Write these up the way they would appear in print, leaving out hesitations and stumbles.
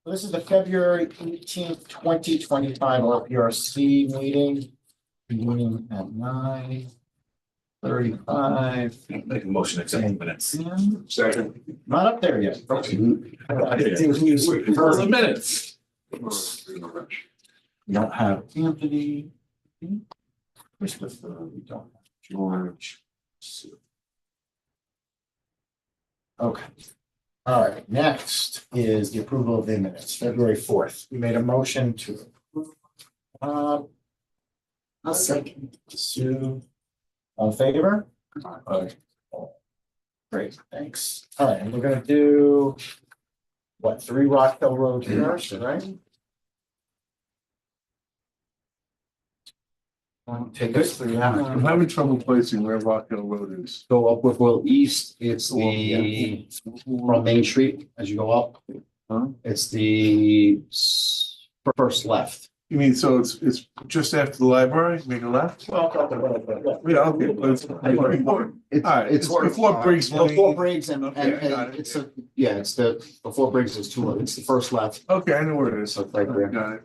This is the February 18th, 2025 RPRC meeting. Beginning at 9:35. Make a motion to accept the minutes. Second. Not up there yet. For the minutes. We don't have Anthony. Christopher, we don't have George. Okay. All right, next is the approval of the minutes, February 4th. We made a motion to approve. I'll second. Sue, all in favor? Great, thanks. All right, and we're gonna do what, 3 Rockville Road first, right? Take us through that. I'm having trouble placing where Rock Hill Road is. Go up with Will East, it's the from Main Street as you go up. Huh? It's the first left. You mean, so it's just after the library, make a left? Well, Yeah, okay, but it's before It's before Briggs Before Lane. Briggs and Okay, I got and it. it's it's the, before Briggs is two, it's the first left. Okay, I know where it is. So it's right there. Got it.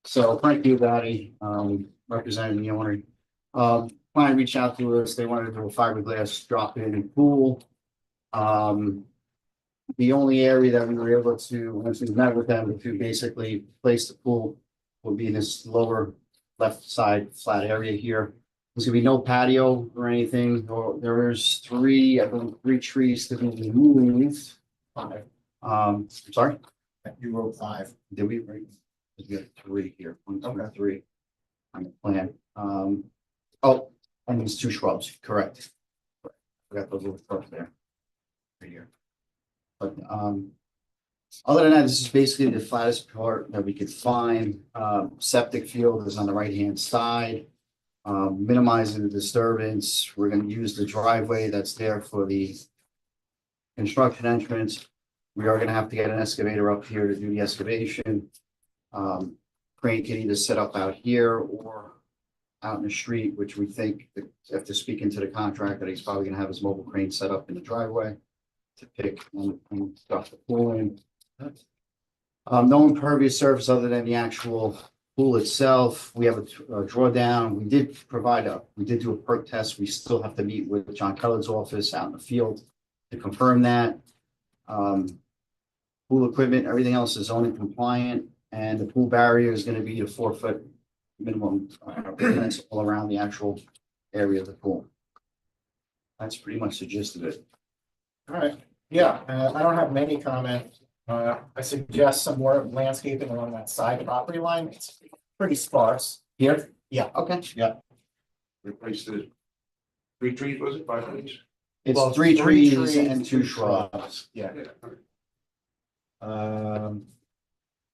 So Frank Giovanni, representing the owner. Client reached out to us, they wanted to do a fiberglass drop-in pool. The only area that we were able to, once we met with them, to basically place the pool would be in this lower left side flat area here. There's gonna be no patio or anything, or there's I believe, 3 trees to be removed. 5. Sorry, You wrote 5. did we? We got 3 here, 1, 2, Okay. 3 on the plan. Oh, and these 2 shrubs, correct. Forgot those little shrubs there. Right here. But, other than that, this is basically the flattest part that we could find. Septic field is on the right-hand side. Minimizing the disturbance, we're gonna use the driveway that's there for the construction entrance. We are gonna have to get an excavator up here to do the excavation. Crane can either set up out here or out in the street, which we think, that after speaking to the contractor, he's probably gonna have his mobile crane set up in the driveway to pick and stuff the pool in. No impervious surface other than the actual pool itself. We have a drawdown. We did do a perk test. We still have to meet with John Keller's office out in the field to confirm that. Pool equipment, everything else is zoning compliant, and the pool barrier is gonna be a 4-foot minimum fence all around the actual area of the pool. That's pretty much the gist of it. All right, yeah, I don't have many comments. I suggest some more landscaping along that side property line. It's pretty sparse. Here? Yeah. Okay. Replace the 3 trees, was it 5 trees? It's Well, 3 3 trees and 2 2 shrubs. Yeah.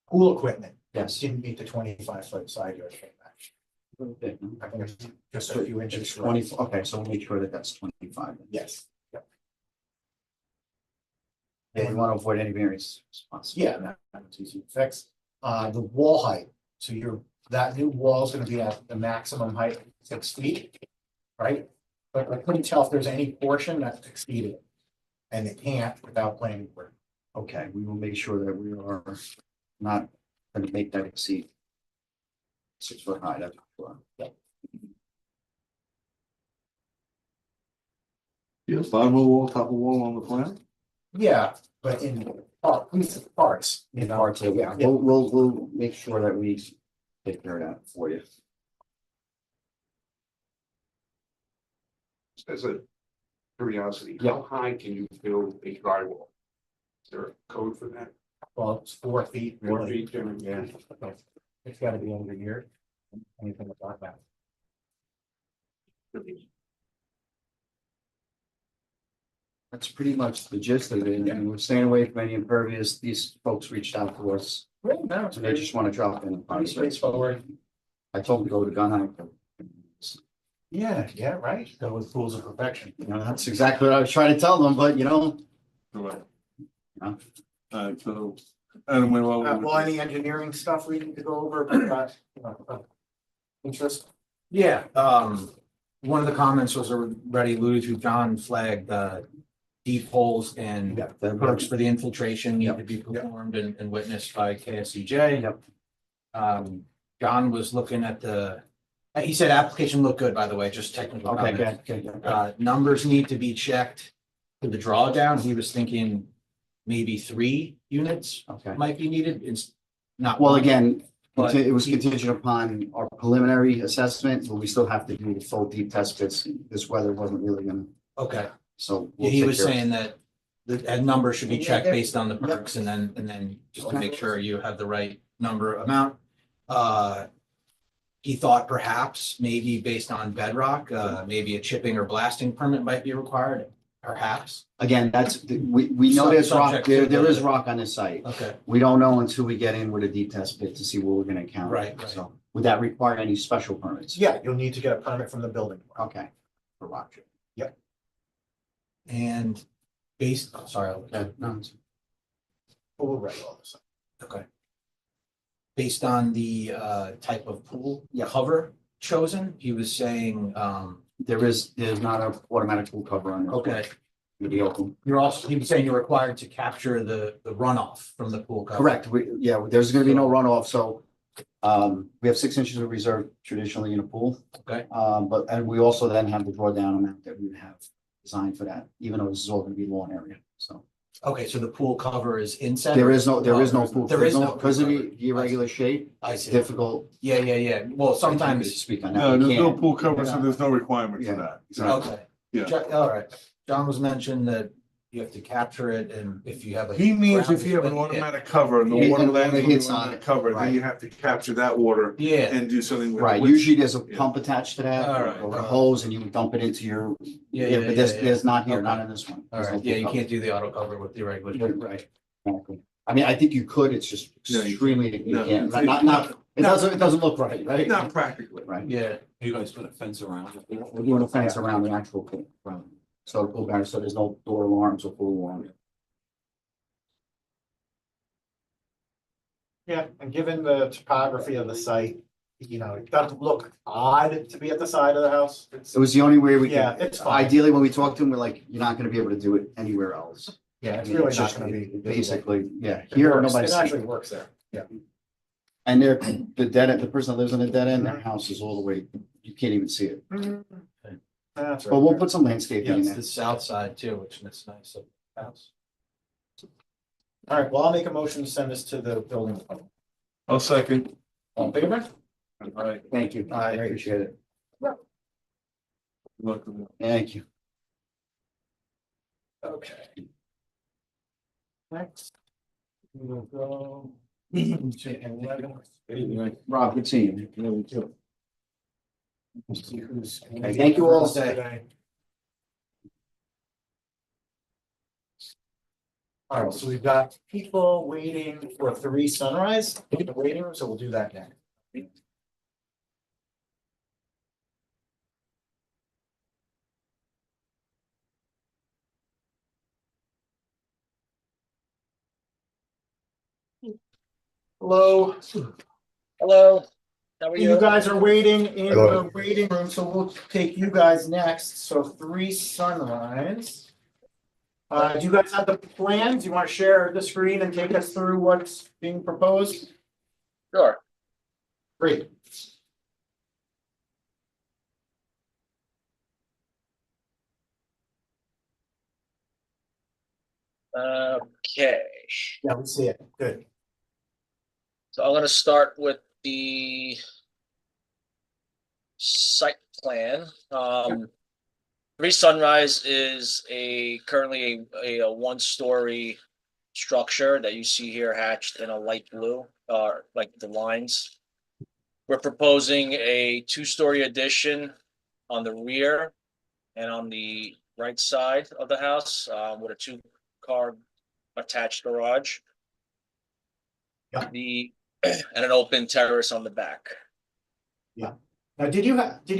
Pool equipment Yes. didn't meet the 25-foot side yard setback. Okay. I think it's just a few inches. short. 20, okay, so we'll make sure that that's 25. Yes. Yep. And we want to avoid any variance spots. Yeah, that's easy to fix. The wall height, so that new wall is gonna be at the maximum height, 6 feet, right? But I couldn't tell if there's any portion that's exceeded. And it can't without planning board. Okay, we will make sure that we are not going to make that exceed 6 foot high, that's for sure. Yes, bottom of the wall, top of the wall on the plan? Yeah, but in parts, you know. Parts of it. Yeah. We'll make sure that we take care of that for you. As a curiosity, Yeah. how high can you build a drywall? Is there a code for that? Well, it's 4 feet. 4 really. feet, Jim? Yeah. It's gotta be under here. Anything about that. That's pretty much the gist of it, and we're staying away from any impervious. These folks reached out to us, Well, no, it's and they just want to drop in. pretty straightforward. I told them to go to gun height. Yeah, right. Go with pools of perfection. You know, that's exactly what I was trying to tell them, but you know. Right. Yeah. So, Adam went over. Well, any engineering stuff we need to go over, but interest. Yeah, one of the comments was already alluded to, John flagged, deep holes and Yeah, the- perks for the infiltration need Yep. to be performed and witnessed by KSCJ. Yep. John was looking at he said application looked good, by the way, just technical Okay, comments. good, good, good. Numbers need to be checked for the drawdown. He was thinking maybe 3 units Okay. might be needed. It's not. Well, one, again, but it was he- contingent upon our preliminary assessment, but we still have to do the full deep test pits. This weather wasn't really gonna, Okay, so. yeah, we'll he take was care of it. saying that the number should be Yeah, checked yeah. based on the Yep. perks and then just to Okay. make sure you have the right number amount. He thought perhaps maybe based on bedrock, maybe a chipping or blasting permit might be required, perhaps. Again, we know there's rock, Subject to there is the- rock on this site. Okay, We don't know until we get in with a deep test pit to see what we're gonna encounter. Right, right. So would that require any special permits? Yeah, you'll need to get a permit from the building. department. Okay. For rock chip. and sorry, Okay, no, it's- We'll write all this. up. okay. Based on the type of pool Yeah. cover chosen, he was saying, there's not an automatic pool cover on this. okay, It'll be open. he was saying you're required to capture the runoff from the pool cover. Correct, there's gonna be no runoff, so, we have 6 inches of reserve traditionally in a pool. Okay. And we also then have the drawdown amount that we would have designed for that, even though this is all gonna be lawn area, so. Okay, so the pool cover is inset? There is no pool. There is no pool Because of cover. the irregular shape, I it's see. difficult. Yeah. Well, to sometimes, speak on that. No, We there's no can't. pool cover, so there's no requirement for Yeah. that. Exactly. okay. Yeah. All right. John was mentioned that you have to capture it and if you have a. He means ground if you have an split, automatic cover and the Yeah, water and lands when it on the hits on automatic it, cover, then right. you have to capture that water Yeah, and do something with it. Right, which- usually there's a yeah. pump attached to that, All right, or all a right. hose, and you dump it into your, yeah. but there's not here, Okay. not in this one. All There's no right, yeah, pool you cover. can't do the auto cover with the irregular. Right, exactly. I mean, I think you could, it's just No, you extremely, you No. can't, it doesn't look right, right? Not practically. Right, Yeah, You guys put a fence around it. we're doing a fence around the actual pool, right. So pool guys, so there's no door alarms or pool alarm. Yeah, and given the topography of the site, it doesn't look odd to be at the side of the house. It's, It was the only way we yeah, could, it's fine. ideally, when we talked to him, we're like, you're not gonna be able to do it anywhere else. Yeah, I it's mean, really it's not just gonna be. basically, yeah, It here, works. nobody's. It actually works there. Yeah. And they're, the person that lives in the dead end, their house is all the way, you can't even see it. That's But we'll right. put some landscaping yeah, in it's there. the south side too, which is nice of the house. All right, well, I'll make a motion to send this to the building department. I'll second. All in favor? All right. Thank you. I appreciate it. Look, Thank you. Okay. Next. We will go. to 11. Rob, good seeing you. We'll see who's- Okay, thank you all. Today. All right, so we've got people waiting for 3 Sunrise in the waiting room, so we'll do that next. Hello, Hello, how are you you? guys are waiting in the waiting room, so we'll take you guys next. So 3 Sunrise. Do you guys have the plans? You want to share the screen and take us through what's being proposed? Sure. Great. Okay, Yeah, we see it. Good. so I'm gonna start with the site plan. 3 Sunrise is currently a 1-story structure that you see here hatched in a light blue, like the lines. We're proposing a 2-story addition on the rear and on the right side of the house, with a 2-car attached garage. Yeah. And an open terrace on the back. Now, did you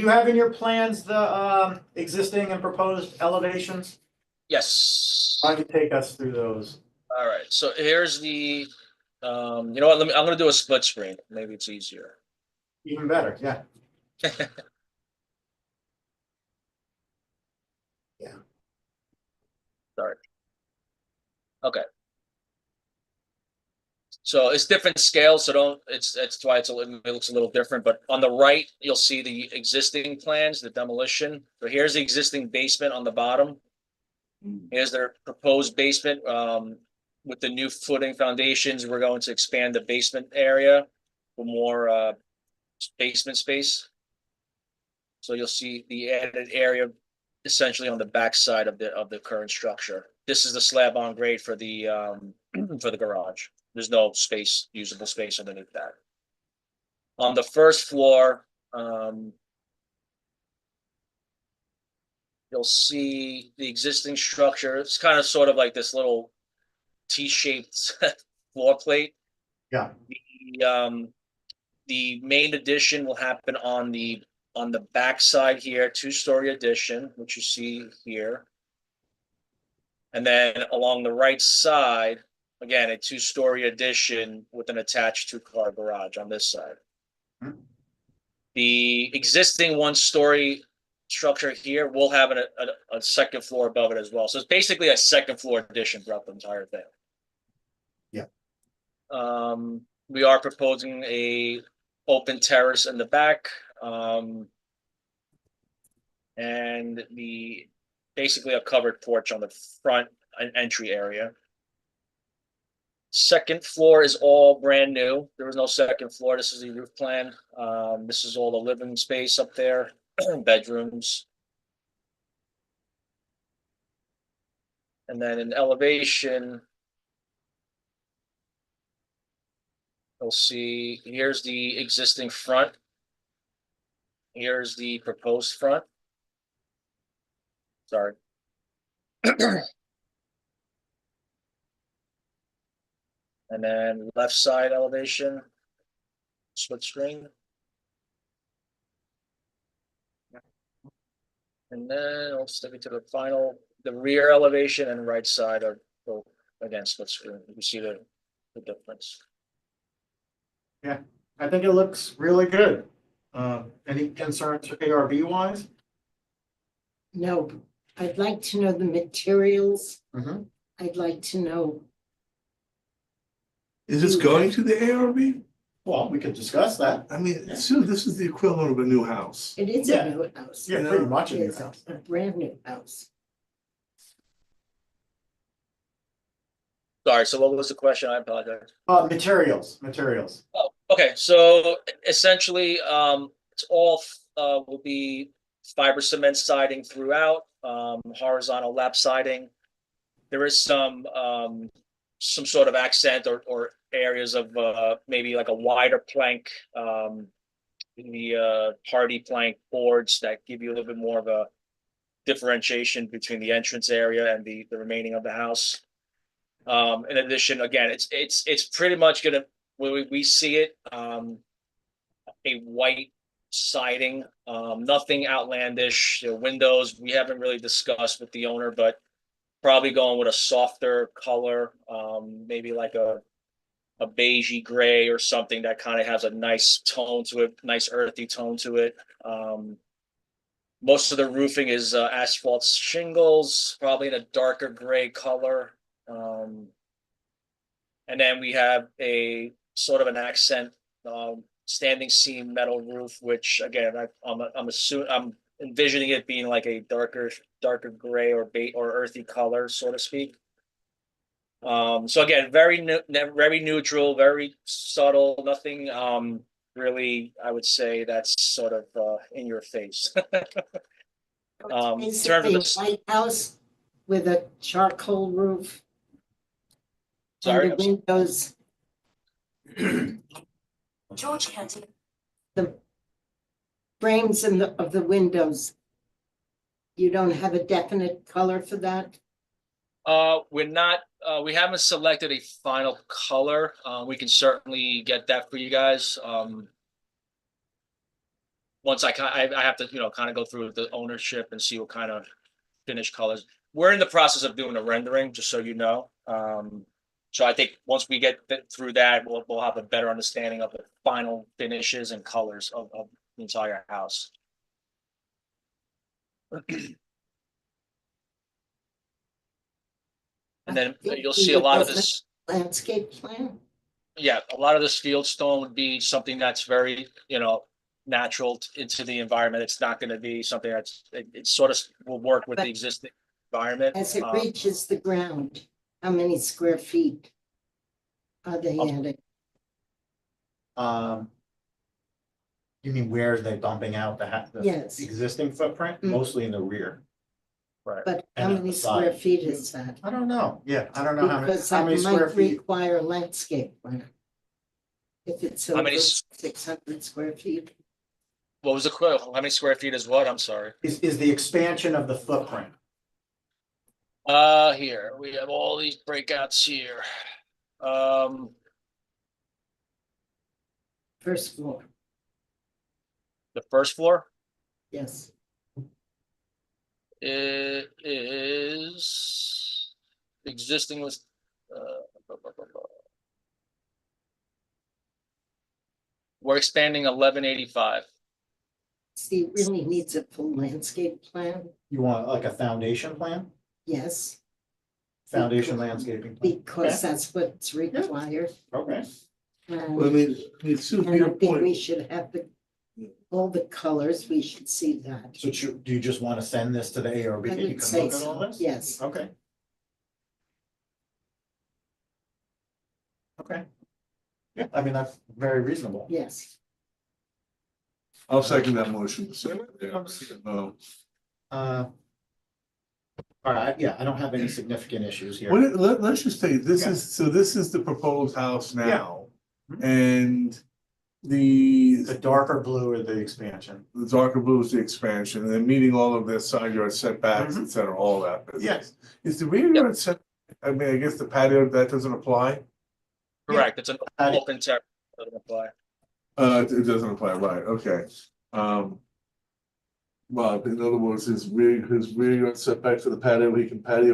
have in your plans the existing and proposed elevations? Yes. Why don't you take us through those? All right, so here's the, you know what, I'm gonna do a split screen, maybe it's easier. Even better, yeah. Sorry. Okay. So it's different scales, so don't, it's why it looks a little different, but on the right, you'll see the existing plans, the demolition. So here's the existing basement on the bottom. Here's their proposed basement, with the new footing foundations, we're going to expand the basement area for more, basement space. So you'll see the added area essentially on the back side of the current structure. This is the slab on grade for the, for the garage. There's no space, usable space underneath that. On the first floor, you'll see the existing structure. It's kind of sort of like this little T-shaped floor plate. Yeah. The main addition will happen on the back side here, two-story addition, which you see here. And then along the right side, again, a two-story addition with an attached two-car garage on this side. The existing one-story structure here will have a second floor above it as well. So it's basically a second floor addition throughout the entire thing. Yeah. We are proposing a open terrace in the back. And basically a covered porch on the front entry area. Second floor is all brand new. There was no second floor. This is the roof plan. This is all the living space up there, bedrooms. And then in elevation, you'll see here's the existing front. Here's the proposed front. Sorry. And then left side elevation, split screen. And then I'll stick it to the rear elevation and right side are both, again, split screen. You see the difference. I think it looks really good. Any concerns ARB wise? No, I'd like to know the materials. Mhm. I'd like to know, Is this going to the ARB? Well, we could discuss that. I mean, Sue, this is the equivalent of a new house. it is Yeah. a new house. Yeah, pretty much a new It's house. a brand new house. Sorry, so what was the question? I apologize. Materials. Oh, okay, so essentially, it's all will be fiber cement siding throughout, horizontal lap siding. There is some sort of accent or areas of maybe like a wider plank, the hardy plank boards that give you a little bit more of a differentiation between the entrance area and the remaining of the house. In addition, again, it's pretty much gonna, when we see it, a white siding, nothing outlandish. The windows we haven't really discussed with the owner, but probably going with a softer color, maybe like a beigey gray or something that kind of has a nice tone to it, nice earthy tone to it. Most of the roofing is asphalt shingles, probably in a darker gray color. And then we have a sort of an accent standing seam metal roof, which again, I'm envisioning it being like a darker gray or earthy color, so to speak. So again, very neutral, very subtle, nothing really, I would say that's sort of in your face. In terms Basically, of a the, white house with a charcoal roof. sorry, And the windows, George County. the frames of the windows. You don't have a definite color for that? we're not, we haven't selected a final color. We can certainly get that for you guys. Once I have to, kind of go through the ownership and see what kind of finish colors. We're in the process of doing a rendering, just so you know. So I think once we get through that, we'll have a better understanding of the final finishes and colors of the entire house. And then I think you'll we see a would lot of have this, Landscape plan, yeah, a lot of this field stone would be something that's very, natural into the environment. It's not gonna be something it sort of will work with the existing environment. as it reaches the ground, how many square feet are they adding? Um. You mean where are they bumping out the Yes. existing footprint? Mm. Mostly in the rear. Right. But how And at many the square side. feet is that? I don't know. Yeah, I don't know Because how that many square might feet. require a landscape plan. If it's How over many 600 square feet. What was how many square feet is what? I'm sorry. Is the expansion of the footprint. Here, we have all these breakouts here. Um, First floor, the first floor, yes. it is existing was, we're expanding 1185. Steve really needs a full landscape plan, You want like a foundation plan? yes, Foundation landscaping. plan? because that's what's required. Okay. Well, I And mean, Sue, to and I your think we point, should have all the colors, we should see that. So do you just want to send this to the ARB? I You would can say look at all so, this? yes. Okay. Okay. Yeah, I mean, that's very reasonable. Yes, I'll second that motion. Uh. All right, yeah, I don't have any significant issues here. Let's just say, this Yeah. this is the proposed house now. Mhm. And The the darker blue or the expansion. darker blue is the expansion, and then meeting all of their side yard setbacks, Mhm. et cetera, all that. business. Yes. Is the rear yard set, I mean, I guess the patio, that doesn't apply? Correct, it's an Patio. open terrace. Doesn't apply. It doesn't apply, right, okay. Well, in other words, his rear yard setback for the patio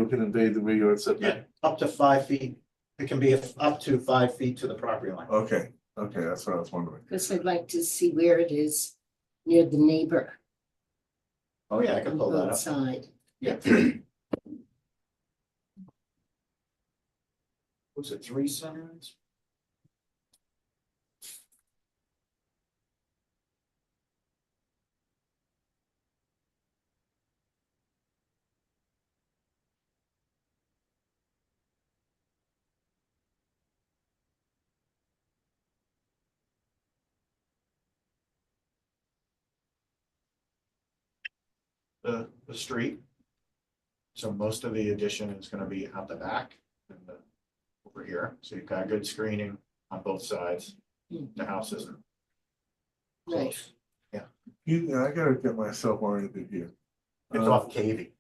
can invade the rear yard setback. Yeah, up to 5 feet. It can be up to 5 feet to the property line. Okay, that's what I was wondering. because I'd like to see where it is near the neighbor Oh, yeah, I on can pull that both up. sides. Yeah. Was it 3 sunrise? The street. So most of the addition is gonna be out the back and over here. So you've got good screening on both sides. The house isn't close. I gotta get myself oriented here. It's off KV.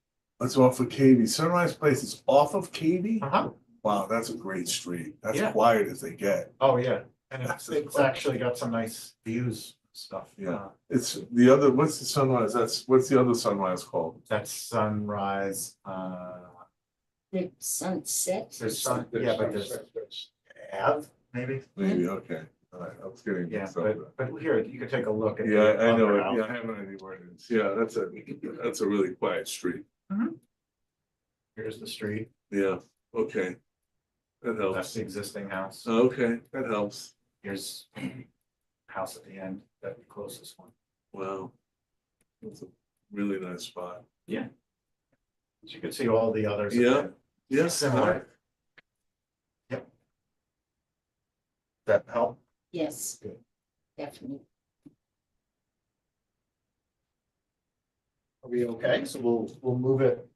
It's off of KV. Sunrise Place is off of KV? Uh-huh. Wow, that's a great street. That's Yeah. quiet as they get. Oh, yeah. And it's actually got some nice views and stuff. Yeah. It's the other, what's the sunrise? What's the other sunrise called? That's sunrise, The sunset, there's sun, yeah, but there's Ave, maybe? Maybe, okay. All right, I was getting. Yeah, mixed up but here, you can take a look at. Yeah, the I know other it. house. Yeah, I have an idea where it is. Yeah, that's a really quiet street. Here's the street, Yeah, okay. That that's helps. the existing house, Okay, that helps. here's house at the end, that the closest one. Wow. That's a really nice spot. As you can see, all the others. have Yeah. been Yes. Similar. Yep. That help? yes, Good. definitely. Are we okay? So we'll move it.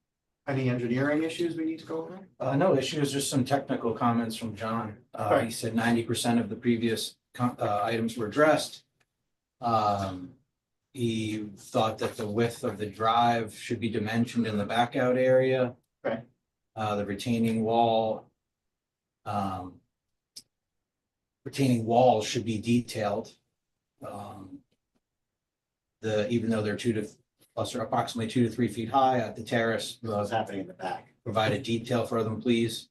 Any engineering issues we need to go over? No issues, just some technical comments from John. Okay. He said 90% of the previous items were addressed. He thought that the width of the drive should be dimensioned in the back out area. Okay. The retaining wall. Retaining walls should be detailed. Even though they're plus or approximately 2 to 3 feet high at the terrace, What's happening in the back? provide a detail for them, please.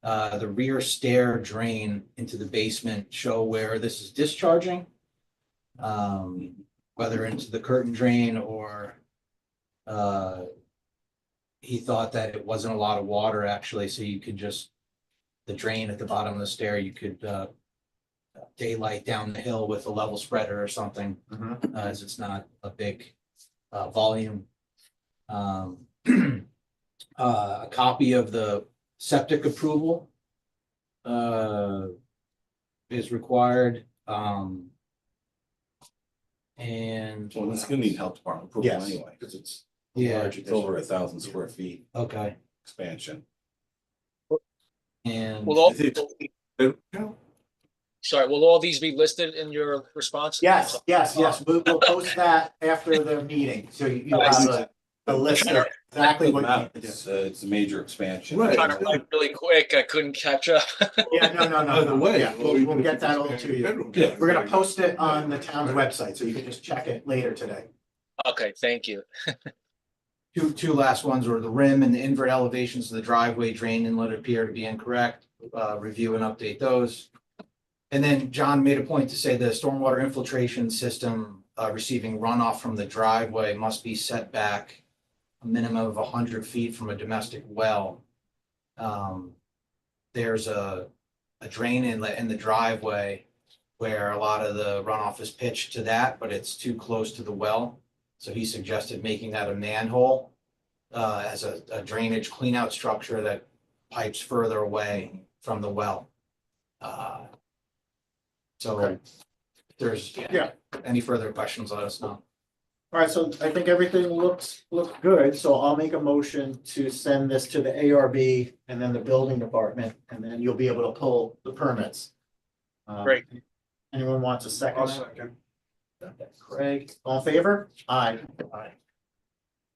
The rear stair drain into the basement, show where this is discharging. Whether into the curtain drain or he thought that it wasn't a lot of water actually, so you could just, the drain at the bottom of the stair, you could, daylight down the hill with a level spreader or something, as it's not a big, volume. A copy of the septic approval, is required, and. Well, it's gonna need health department approval Yes. anyway, because it's Yeah, large, it's over 1,000 square feet okay, expansion. and. Will all, I think- sorry, will all these be listed in your response? Yes, yes, yes, we'll post that after the meeting, so you'll have a list of exactly what you need to do. It's a major expansion. Right. Trying to write really quick, I couldn't catch up. Yeah, no, no, no, Either no, way. yeah, we'll get that all to you. Yeah. We're gonna post it on the town's website, so you can just check it later today. Okay, thank you. Two last ones were the rim and the invert elevations of the driveway drain inlet appear to be incorrect. Review and update those. And then John made a point to say the stormwater infiltration system receiving runoff from the driveway must be set back a minimum of 100 feet from a domestic well. There's a drain inlet in the driveway where a lot of the runoff is pitched to that, but it's too close to the well. So he suggested making that a manhole as a drainage cleanout structure that pipes further away from the well. So Okay. if there's Yeah. any further questions, let us know. All right, so I think everything looks good, so I'll make a motion to send this to the ARB and then the building department, and then you'll be able to pull the permits. Great. Anyone wants a second? I'll second. Okay, Craig, all in favor? Aye. Aye.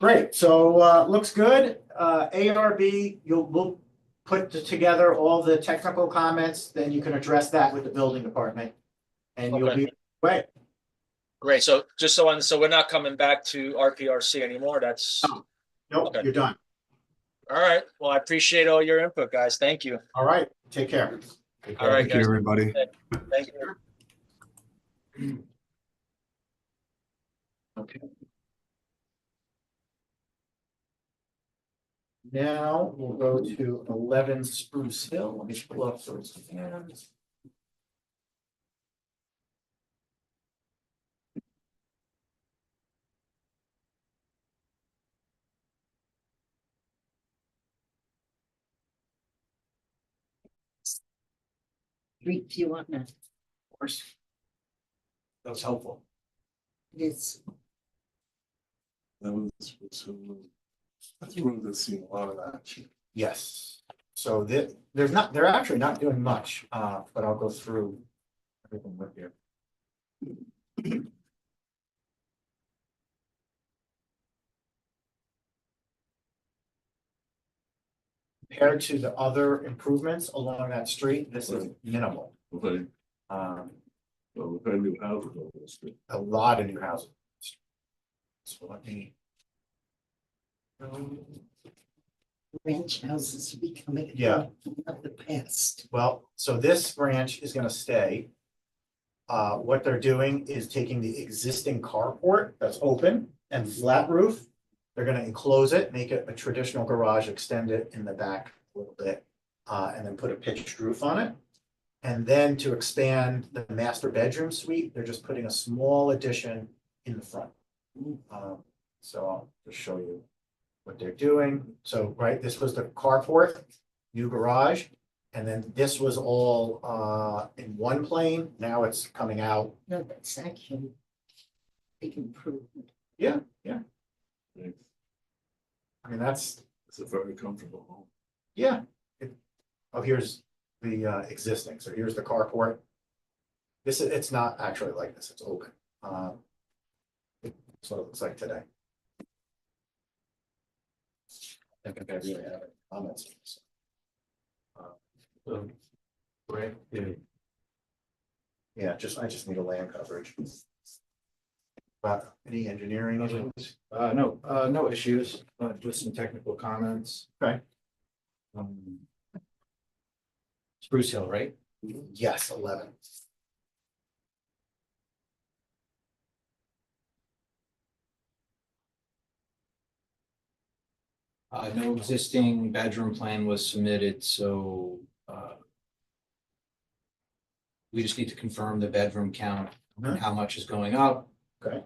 Great, so looks good. ARB, we'll put together all the technical comments, then you can address that with the building department. And you'll Okay. be, right, Great, so just so we're not coming back to RPRC anymore, that's, all nope, Okay. you're done. right. Well, I appreciate all your input, guys. Thank you. All right, take care. All right, Thank you, guys. everybody. Thank you. Okay. Now we'll go to 11 Spruce Hill. Let me pull up those hands. Street view on that. Of course. That was helpful. It is. That was, that's a road that's seen a lot of action. Yes, so they're actually not doing much, but I'll go through everything with you. Compared to the other improvements along that street, this is minimal. Okay, Um, well, we've had new houses over the street. a lot of new housing. So let me. Ranch houses are becoming. Yeah. Of the past. Well, so this branch is gonna stay. What they're doing is taking the existing carport that's open and flat roof. They're gonna enclose it, make it a traditional garage, extend it in the back a little bit, and then put a pitched roof on it. And then to expand the master bedroom suite, they're just putting a small addition in the front. So I'll just show you what they're doing. So, right, this was the carport, new garage. And then this was all in one plane. Now it's coming out. No, that's actually. Big improvement. Yeah, Right. I mean, that's, It's a very comfortable home. yeah. Oh, here's the existing. So here's the carport. It's not actually like this, it's open. That's what it looks like today. I think I really have any comments. Right. Yeah, I just need a land coverage. But any engineering issues? No issues, just some technical comments. Okay. Spruce Hill, right? Yes, 11. No existing bedroom plan was submitted, so we just need to confirm the bedroom count and how much is going up. Okay.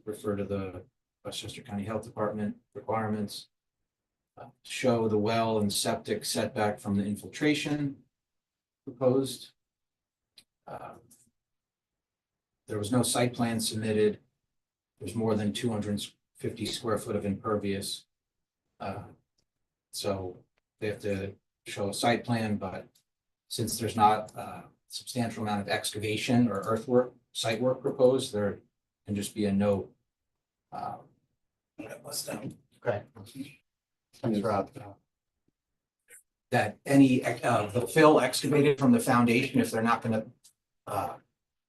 Refer to the Westchester County Health Department requirements. Show the well and septic setback from the infiltration proposed. There was no site plan submitted. There's more than 250 square foot of impervious. So they have to show a site plan, but since there's not a substantial amount of excavation or earthwork, site work proposed, there can just be a note. Okay. Thanks, Rob. That any, the fill excavated from the foundation, if they're not gonna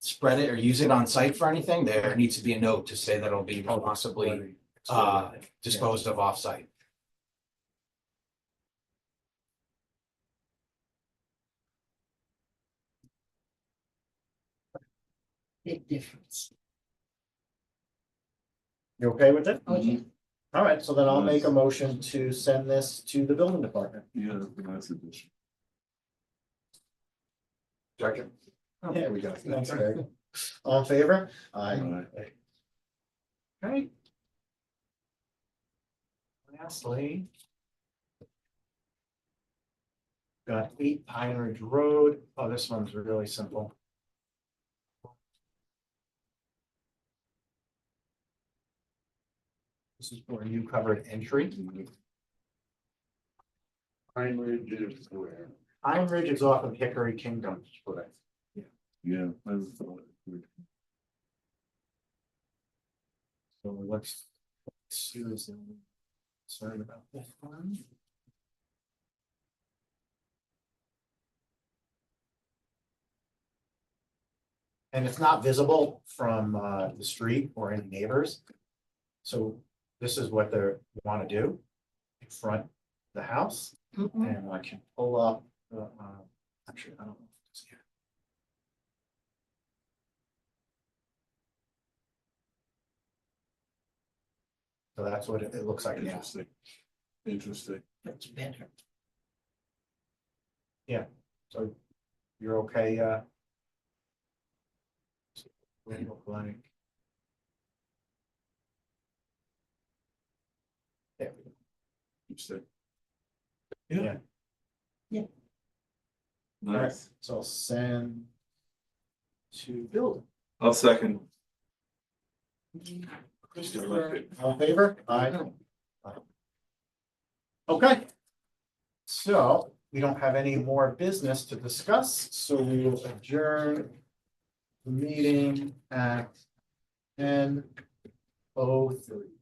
spread it or use it on site for anything, there needs to be a note to say that it'll be possibly disposed of off-site. Big difference. You okay with it? Oh, yeah. All right, so then I'll make a motion to send this to the building department. Yeah, that's addition. Second. There we go. Thanks, Greg. All in favor? Aye. Alright. Okay. Lastly. Got 8 Pine Ridge Road. Oh, this one's really simple. This is for a new covered entry. Pine Ridge is where? Pine Ridge is off of Hickory Kingdom. Yeah. I thought it. So let's seriously concerned about this one. And it's not visible from the street or any neighbors. So this is what they want to do. In front of the house, Mhm. and I can pull up the, actually, I don't know if it's here. So that's what it looks like now. Interesting. Interesting. That's better. So you're okay, Rainbow blank. There we go. Interesting. Yeah. Nice. So I'll send to building. I'll second. Christopher, all in favor? Aye. Okay. So we don't have any more business to discuss, so we will adjourn the meeting at 10:03.